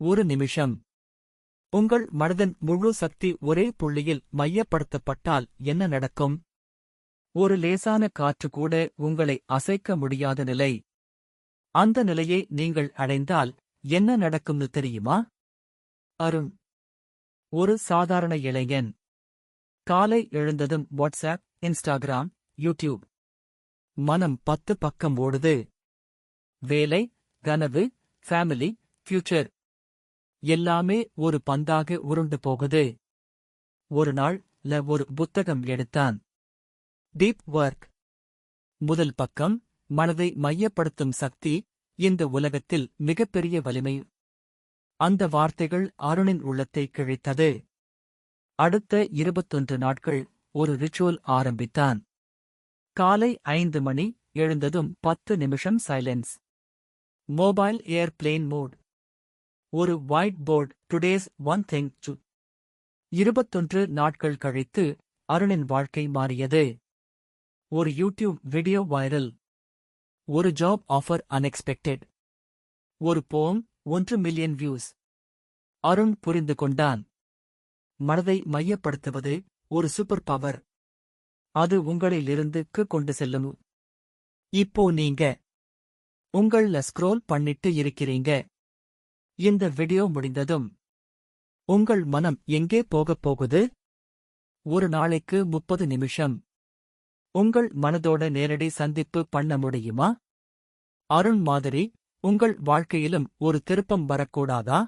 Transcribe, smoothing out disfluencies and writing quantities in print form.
ஒரு நிமிஷம். உங்கள் மனதின் முழு சக்தி ஒரே புள்ளியில் மையப்படுத்தப்பட்டால் என்ன நடக்கும்? ஒரு லேசான காற்று கூட உங்களை அசைக்க முடியாத நிலை. அந்த நிலையை நீங்கள் அடைந்தால் என்ன நடக்கும்னு தெரியுமா? அருண் ஒரு சாதாரண இளைஞன். காலை எழுந்ததும் வாட்ஸ்ஆப், இன்ஸ்டாகிராம், யூடியூப். மனம் 10 பக்கம் ஓடுது. வேலை, கனவு, ஃபேமிலி, ஃபியூச்சர் எல்லாமே ஒரு பந்தாக உருண்டு போகுது. ஒரு நாள் ஒரு புத்தகம் எடுத்தான். Deep work. முதல் பக்கம், மனதை மையப்படுத்தும் சக்தி இந்த உலகத்தில் மிகப்பெரிய வலிமை. அந்த வார்த்தைகள் அருணின் உள்ளத்தை கிழித்தது. அடுத்த 21 நாட்கள் ஒரு ரிச்சுவல் ஆரம்பித்தான். காலை 5 மணி, எழுந்ததும் 10 நிமிஷம் சைலன்ஸ். Mobile airplane mode. ஒரு white board, today's one thing to. 21 நாட்கள் கழித்து அருணின் வாழ்க்கை மாறியது. ஒரு யூடியூப் வீடியோ வைரல். ஒரு ஜாப் ஆஃபர் அன்எக்ஸ்பெக்டட். ஒரு போம் 1 மில்லியன் வியூஸ். அருண் புரிந்து கொண்டான். மனதை மையப்படுத்துவது ஒரு சூப்பர் பவர். அது உங்களிலிருந்து கொண்டு செல்லும். இப்போ நீங்க உங்கள்ல ஸ்க்ரோல் பண்ணிட்டு இருக்கிறீங்க. இந்த வீடியோ முடிந்ததும் உங்கள் மனம் எங்கே போகப் போகுது? ஒரு நாளைக்கு 30 நிமிஷம் உங்கள் மனதோட நேரடி சந்திப்பு பண்ண முடியுமா? அருண் மாதிரி உங்கள் வாழ்க்கையிலும் ஒரு திருப்பம் வரக்கூடாதா?